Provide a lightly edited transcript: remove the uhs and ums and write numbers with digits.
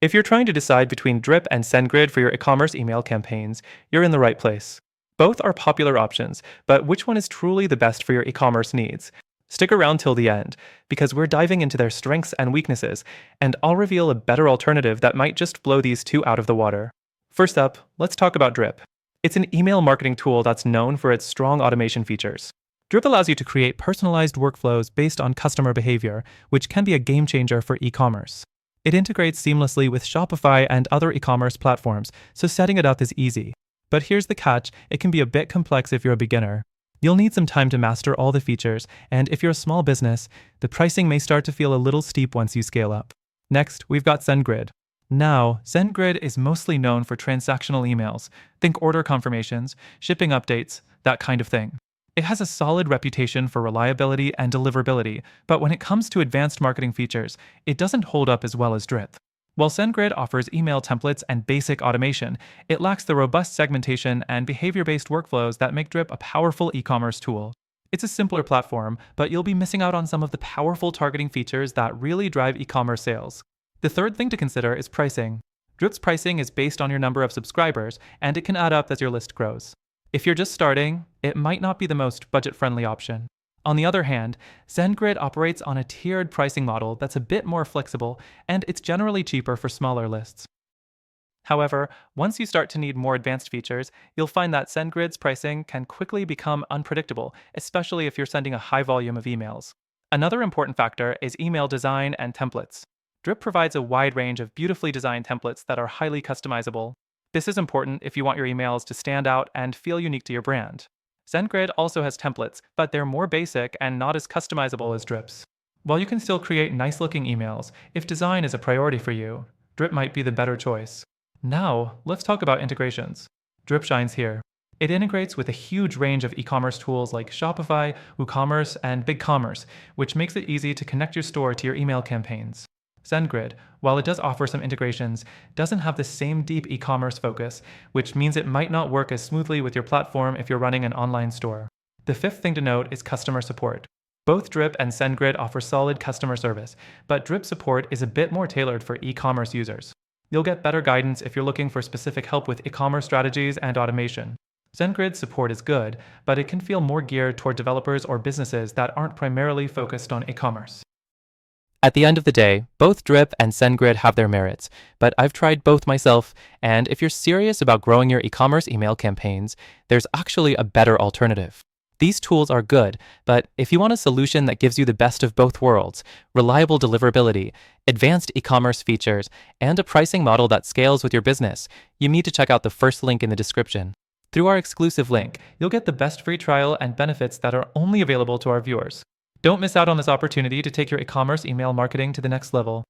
If you're trying to decide between Drip and SendGrid for your e-commerce email campaigns, you're in the right place. Both are popular options, but which one is truly the best for your e-commerce needs? Stick around till the end, because we're diving into their strengths and weaknesses, and I'll reveal a better alternative that might just blow these two out of the water. First up, let's talk about Drip. It's an email marketing tool that's known for its strong automation features. Drip allows you to create personalized workflows based on customer behavior, which can be a game changer for e-commerce. It integrates seamlessly with Shopify and other e-commerce platforms, so setting it up is easy. But here's the catch, it can be a bit complex if you're a beginner. You'll need some time to master all the features, and if you're a small business, the pricing may start to feel a little steep once you scale up. Next, we've got SendGrid. Now, SendGrid is mostly known for transactional emails. Think order confirmations, shipping updates, that kind of thing. It has a solid reputation for reliability and deliverability, but when it comes to advanced marketing features, it doesn't hold up as well as Drip. While SendGrid offers email templates and basic automation, it lacks the robust segmentation and behavior-based workflows that make Drip a powerful e-commerce tool. It's a simpler platform, but you'll be missing out on some of the powerful targeting features that really drive e-commerce sales. The third thing to consider is pricing. Drip's pricing is based on your number of subscribers, and it can add up as your list grows. If you're just starting, it might not be the most budget-friendly option. On the other hand, SendGrid operates on a tiered pricing model that's a bit more flexible, and it's generally cheaper for smaller lists. However, once you start to need more advanced features, you'll find that SendGrid's pricing can quickly become unpredictable, especially if you're sending a high volume of emails. Another important factor is email design and templates. Drip provides a wide range of beautifully designed templates that are highly customizable. This is important if you want your emails to stand out and feel unique to your brand. SendGrid also has templates, but they're more basic and not as customizable as Drip's. While you can still create nice-looking emails, if design is a priority for you, Drip might be the better choice. Now, let's talk about integrations. Drip shines here. It integrates with a huge range of e-commerce tools like Shopify, WooCommerce, and BigCommerce, which makes it easy to connect your store to your email campaigns. SendGrid, while it does offer some integrations, doesn't have the same deep e-commerce focus, which means it might not work as smoothly with your platform if you're running an online store. The fifth thing to note is customer support. Both Drip and SendGrid offer solid customer service, but Drip support is a bit more tailored for e-commerce users. You'll get better guidance if you're looking for specific help with e-commerce strategies and automation. SendGrid support is good, but it can feel more geared toward developers or businesses that aren't primarily focused on e-commerce. At the end of the day, both Drip and SendGrid have their merits, but I've tried both myself, and if you're serious about growing your e-commerce email campaigns, there's actually a better alternative. These tools are good, but if you want a solution that gives you the best of both worlds, reliable deliverability, advanced e-commerce features, and a pricing model that scales with your business, you need to check out the first link in the description. Through our exclusive link, you'll get the best free trial and benefits that are only available to our viewers. Don't miss out on this opportunity to take your e-commerce email marketing to the next level.